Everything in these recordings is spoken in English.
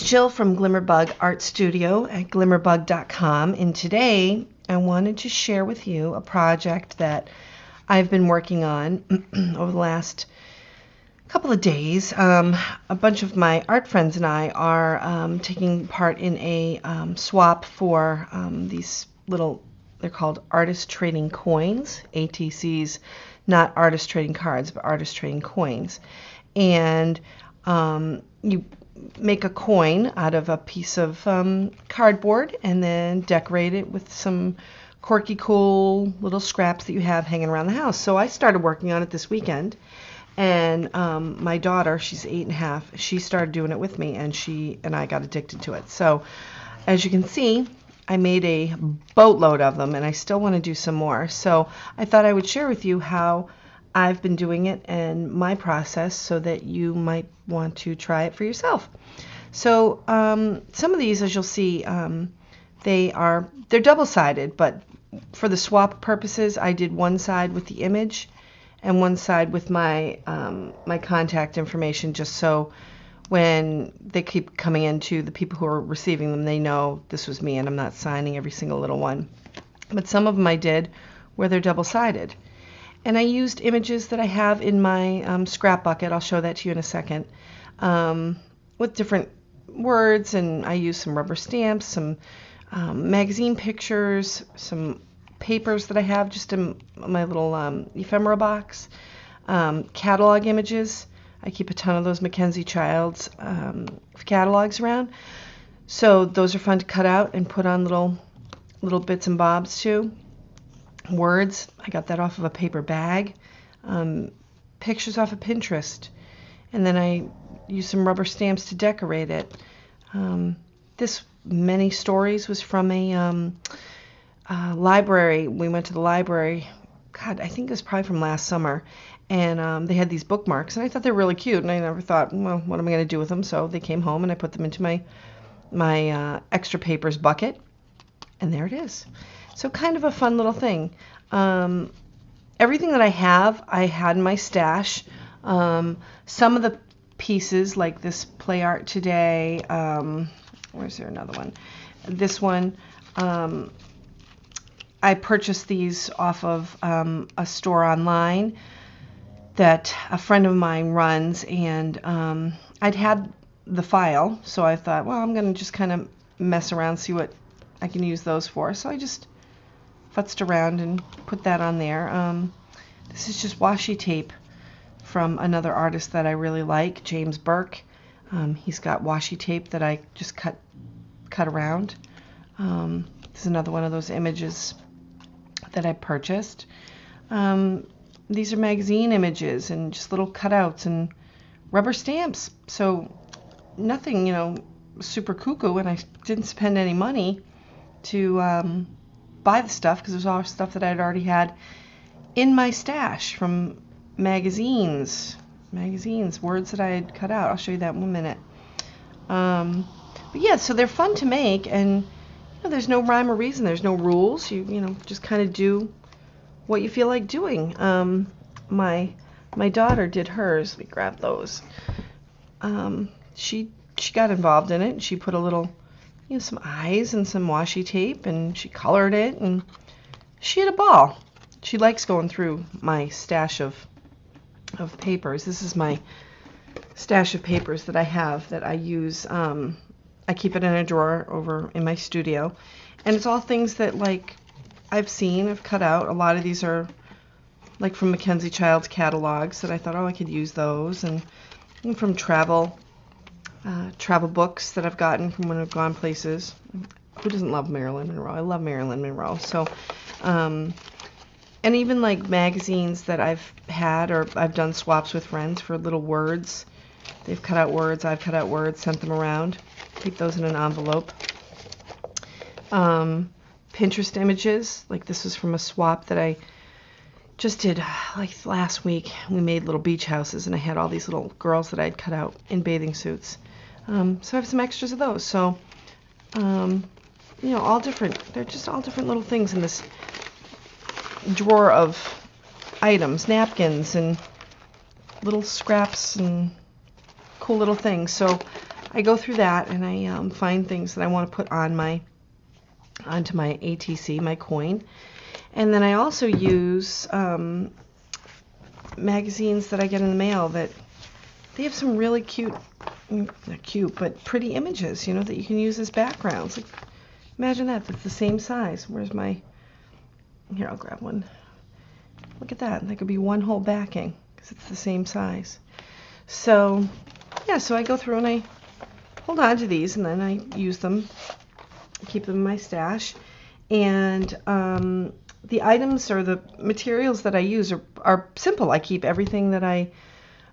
Jill from Glimmerbug Art Studio at glimmerbug.com, and today I wanted to share with you a project that I've been working on over the last couple of days. A bunch of my art friends and I are taking part in a swap for these little, they're called artist trading coins, ATCs, not artist trading cards, but artist trading coins. And you make a coin out of a piece of cardboard and then decorate it with some quirky, cool little scraps that you have hanging around the house. So I started working on it this weekend, and my daughter, she's 8.5, she started doing it with me, and she and I got addicted to it. So as you can see, I made a boatload of them, and I still want to do some more. So I thought I would share with you how I've been doing it and my process, so that you might want to try it for yourself. So some of these, as you'll see, they're double-sided, but for the swap purposes, I did one side with the image and one side with my my contact information, just so when they keep coming into the people who are receiving them, they know this was me and I'm not signing every single little one. But some of them I did where they're double-sided. And I used images that I have in my scrap bucket. I'll show that to you in a second, with different words, and I used some rubber stamps, some magazine pictures, some papers that I have just in my little ephemera box, catalog images. I keep a ton of those Mackenzie Childs catalogs around, so those are fun to cut out and put on little bits and bobs too. Words, I got that off of a paper bag. Pictures off of Pinterest, and then I used some rubber stamps to decorate it. This many stories was from a library. We went to the library, God, I think it was probably from last summer, and they had these bookmarks, and I thought they were really cute, and I never thought, well, what am I going to do with them? So they came home, and I put them into my extra papers bucket, and there it is. So kind of a fun little thing. Everything that I had in my stash. Some of the pieces, like this play art today, where's there another one? This one, I purchased these off of a store online that a friend of mine runs, and I'd had the file, so I thought, well, I'm going to just kind of mess around, see what I can use those for. So I just futzed around and put that on there. This is just washi tape from another artist that I really like, James Burke. He's got washi tape that I just cut around. This is another one of those images that I purchased. These are magazine images and just little cutouts and rubber stamps. So nothing, super cuckoo, and I didn't spend any money to buy the stuff, because it was all stuff that I'd already had in my stash from magazines, words that I had cut out. I'll show you that in 1 minute. But yeah, so they're fun to make, and there's no rhyme or reason. There's no rules. You just kind of do what you feel like doing. My daughter did hers. Let me grab those. She got involved in it, and she put a little, some eyes and some washi tape, and she colored it, and she had a ball. She likes going through my stash of papers. This is my stash of papers that I have that I use. I keep it in a drawer over in my studio, and it's all things that I've cut out. A lot of these are from Mackenzie Childs catalogs that I thought, I could use those, and from travel books that I've gotten from when I've gone places. Who doesn't love Marilyn Monroe? I love Marilyn Monroe. So, and even magazines that I've had, or I've done swaps with friends for little words. They've cut out words, I've cut out words, sent them around. Keep those in an envelope. Pinterest images, this was from a swap that I just did last week. We made little beach houses, and I had all these little girls that I'd cut out in bathing suits. So I have some extras of those. So, all different. They're just all different little things in this drawer of items, napkins and little scraps and cool little things. So I go through that and I find things that I want to put on onto my ATC, my coin. And then I also use magazines that I get in the mail that they have some really cute, not cute, but pretty images, that you can use as backgrounds. Like, imagine that's the same size. Where's my, here, I'll grab one. Look at that. That could be one whole backing because it's the same size. So, yeah, so I go through and I hold on to these and then I use them, keep them in my stash. And the items or the materials that I use are simple. I keep everything that I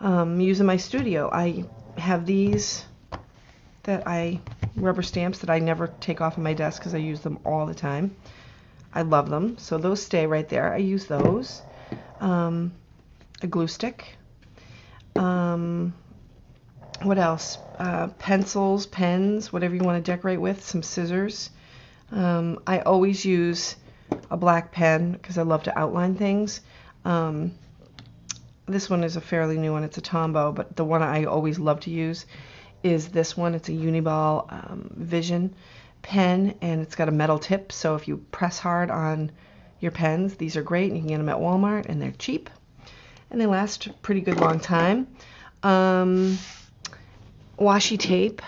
use in my studio. I have these rubber stamps that I never take off of my desk because I use them all the time. I love them, so those stay right there. I use those. A glue stick. What else? Pencils, pens, whatever you want to decorate with. Some scissors. I always use a black pen because I love to outline things. This one is a fairly new one. It's a Tombow, but the one I always love to use is this one. It's a Uniball Vision pen, and it's got a metal tip, so if you press hard on your pens, these are great. You can get them at Walmart, and they're cheap, and they last a pretty good long time. Washi tape.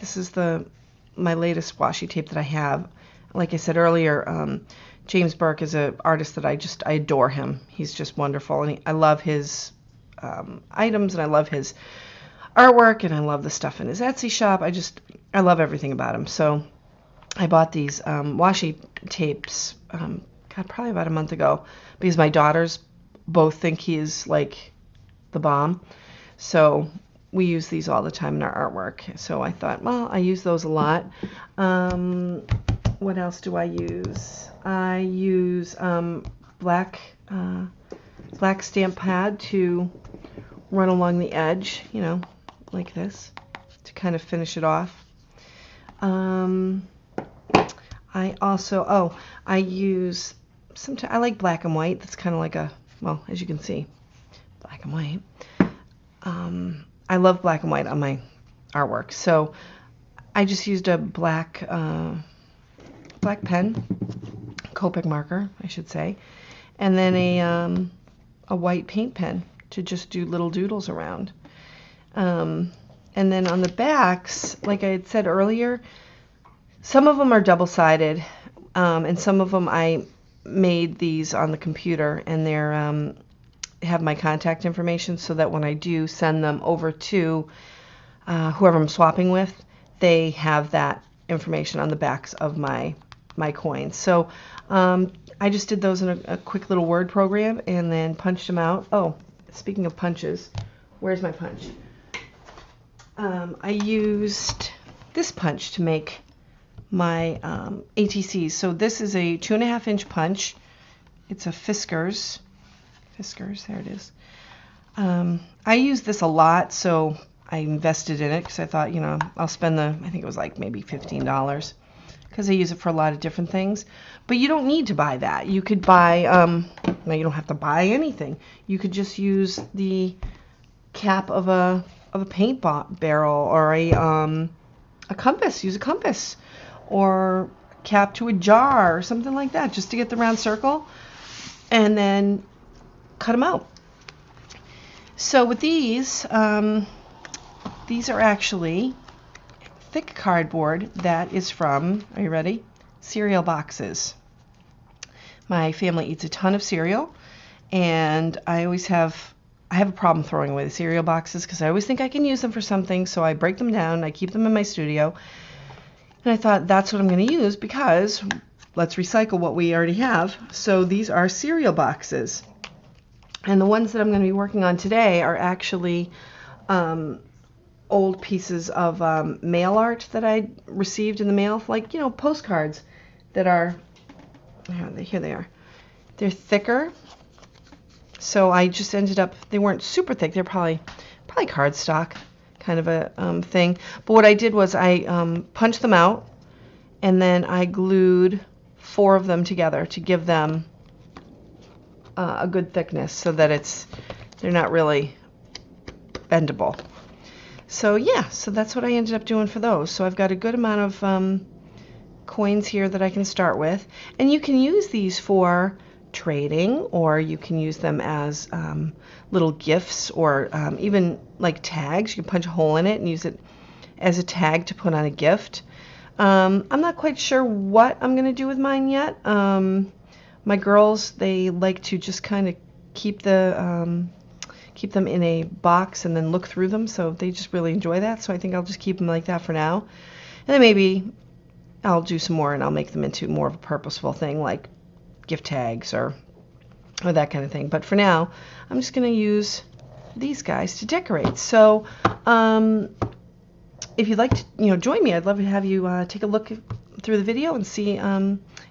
This is my latest washi tape that I have. Like I said earlier, James Burke is an artist that I adore him. He's just wonderful, and I love his items, and I love his artwork, and I love the stuff in his Etsy shop. I love everything about him. So I bought these washi tapes, probably about a month ago, because my daughters both think he is like the bomb. So we use these all the time in our artwork. So I thought, well, I use those a lot. What else do I use? I use black stamp pad to run along the edge, like this, to kind of finish it off. I also, I use, I like black and white. That's kind of like as you can see, black and white. I love black and white on my artwork. So I just used a black pen, Copic marker, I should say, and then a white paint pen to just do little doodles around. And then on the backs, like I had said earlier, some of them are double-sided, and some of them I made these on the computer, and they're have my contact information so that when I do send them over to whoever I'm swapping with, they have that information on the backs of my coins. So I just did those in a quick little Word program and then punched them out. Oh, speaking of punches, where's my punch? I used this punch to make my ATCs. So this is a 2.5-inch punch. It's a Fiskars, there it is. I use this a lot, so I invested in it because I thought, I'll spend I think it was like maybe $15 because I use it for a lot of different things. But you don't need to buy that. You could buy, now you don't have to buy anything. You could just use the cap of a paint barrel or a compass. Use a compass or cap to a jar or something like that just to get the round circle, and then cut them out. So with these are actually thick cardboard that is from, are you ready? Cereal boxes. My family eats a ton of cereal, and I have a problem throwing away the cereal boxes because I always think I can use them for something, so I break them down, I keep them in my studio, and I thought that's what I'm going to use because let's recycle what we already have. So these are cereal boxes. And the ones that I'm going to be working on today are actually old pieces of mail art that I received in the mail, like, postcards that are, here they are. They're thicker. So I just ended up, they weren't super thick. They're probably cardstock kind of a thing. But what I did was I punched them out, and then I glued 4 of them together to give them a good thickness so that they're not really bendable. So yeah, so that's what I ended up doing for those. So I've got a good amount of coins here that I can start with, and you can use these for trading, or you can use them as little gifts, or even like tags. You can punch a hole in it and use it as a tag to put on a gift. I'm not quite sure what I'm going to do with mine yet. My girls, they like to just kind of keep them in a box and then look through them, so they just really enjoy that. So I think I'll just keep them like that for now, and then maybe I'll do some more and I'll make them into more of a purposeful thing, like gift tags or that kind of thing. But for now, I'm just going to use these guys to decorate. So if you'd like to join me, I'd love to have you take a look through the video and see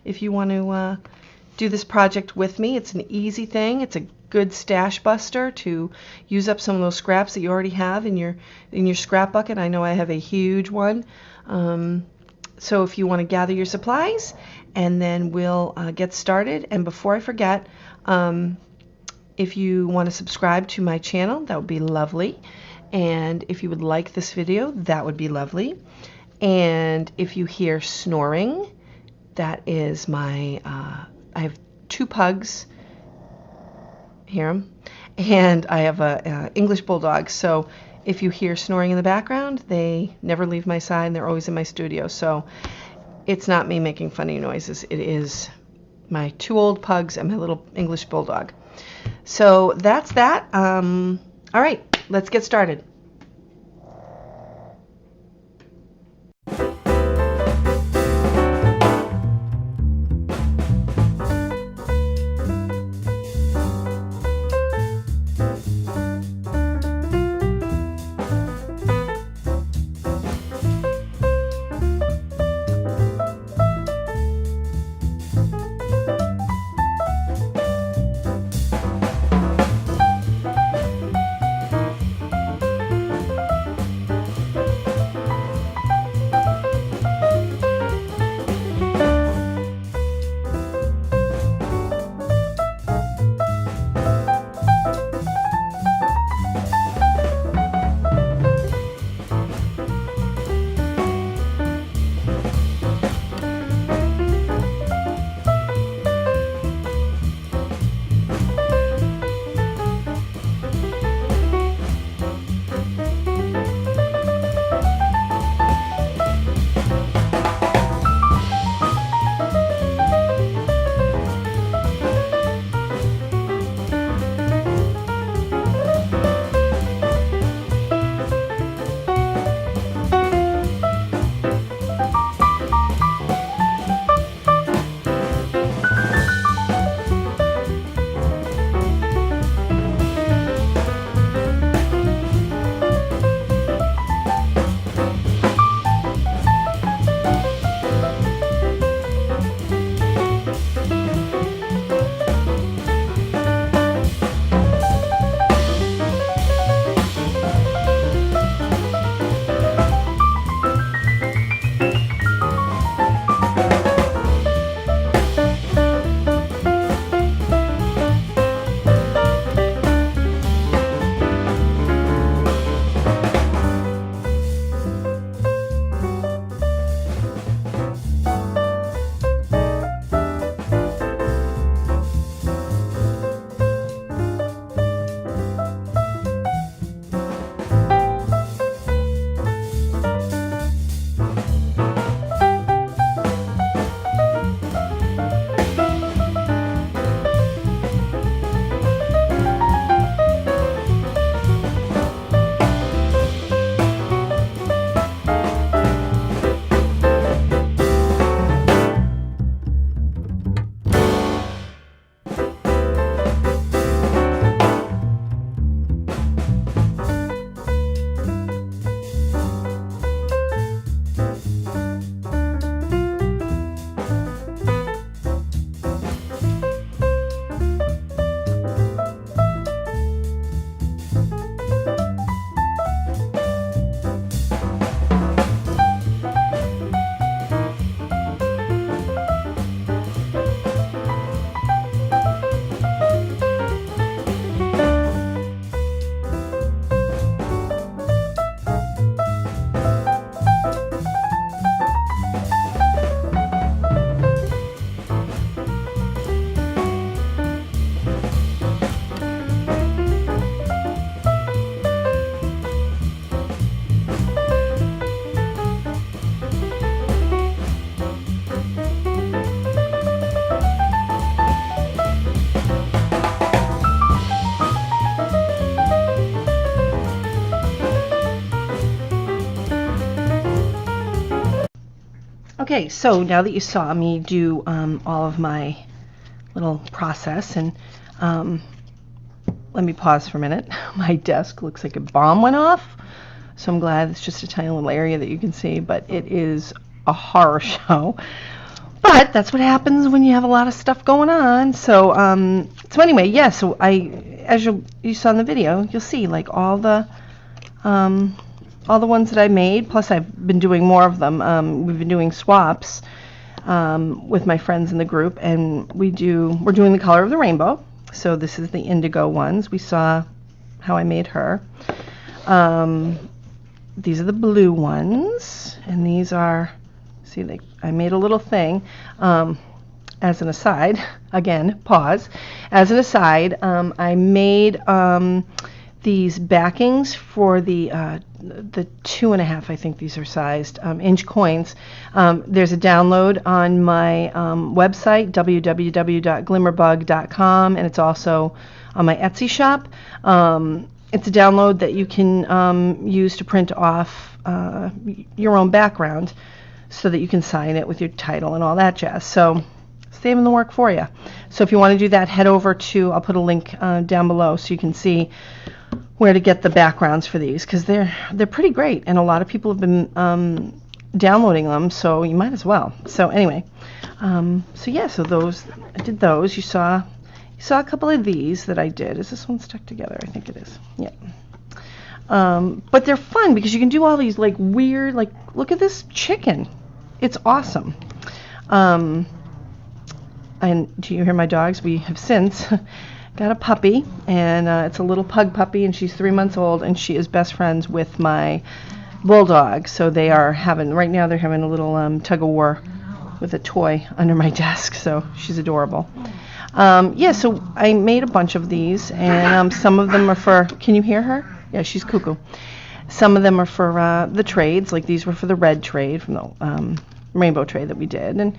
if you want to do this project with me. It's an easy thing. It's a good stash buster to use up some of those scraps that you already have in your scrap bucket. I know I have a huge one. So if you want to gather your supplies, and then we'll get started. And before I forget, if you want to subscribe to my channel, that would be lovely. And if you would like this video, that would be lovely. And if you hear snoring, that is my, I have 2 pugs, hear them, and I have a English bulldog. So if you hear snoring in the background, they never leave my side, and they're always in my studio. So it's not me making funny noises. It is my 2 old pugs and my little English bulldog. So that's that. All right, let's get started. Okay, so now that you saw me do all of my little process, and let me pause for a minute. My desk looks like a bomb went off, so I'm glad it's just a tiny little area that you can see, but it is a horror show. But that's what happens when you have a lot of stuff going on. So anyway, yeah. So as you saw in the video, you'll see like all the ones that I made. Plus, I've been doing more of them. We've been doing swaps with my friends in the group, and we're doing the color of the rainbow. So this is the indigo ones. We saw how I made her. These are the blue ones, and these are. See, I made a little thing. As an aside, again, pause. As an aside, I made these backings for the 2.5, I think these are sized, inch coins. There's a download on my website, www.glimmerbug.com, and it's also on my Etsy shop. It's a download that you can use to print off your own background, so that you can sign it with your title and all that jazz. So saving the work for you. So if you want to do that, head over to, I'll put a link down below so you can see where to get the backgrounds for these, because they're pretty great, and a lot of people have been downloading them, so you might as well. So anyway, so yeah, so I did those. You saw a couple of these that I did. Is this one stuck together? I think it is. Yeah. But they're fun because you can do all these like weird, like look at this chicken. It's awesome. And do you hear my dogs? We have since got a puppy, and it's a little pug puppy, and she's 3 months old, and she is best friends with my bulldog. So they're having a little tug of war with a toy under my desk. So she's adorable. Yeah, so I made a bunch of these, and some of them are for, can you hear her? Yeah, she's cuckoo. Some of them are for the trades, like these were for the red trade from the rainbow trade that we did, and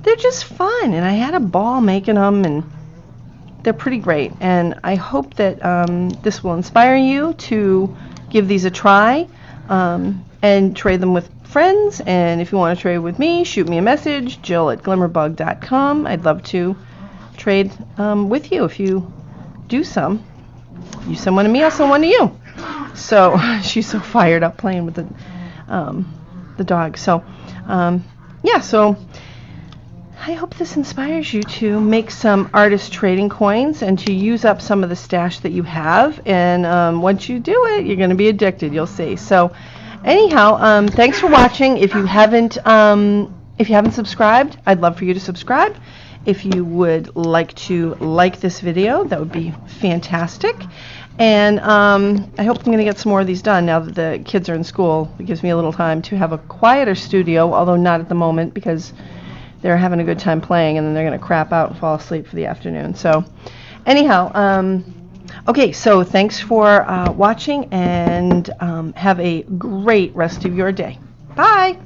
they're just fun, and I had a ball making them, and they're pretty great, and I hope that this will inspire you to give these a try and trade them with friends. And if you want to trade with me, shoot me a message, jill@glimmerbug.com. I'd love to trade with you. If you do some, you send one to me, I'll send one to you. So she's so fired up playing with the dog. So yeah, so I hope this inspires you to make some artist trading coins and to use up some of the stash that you have. And once you do it, you're going to be addicted. You'll see. So anyhow, thanks for watching. If you haven't subscribed, I'd love for you to subscribe. If you would like to like this video, that would be fantastic. And I hope I'm going to get some more of these done now that the kids are in school. It gives me a little time to have a quieter studio, although not at the moment because they're having a good time playing, and then they're going to crap out and fall asleep for the afternoon. So anyhow, okay, so thanks for watching, and have a great rest of your day. Bye!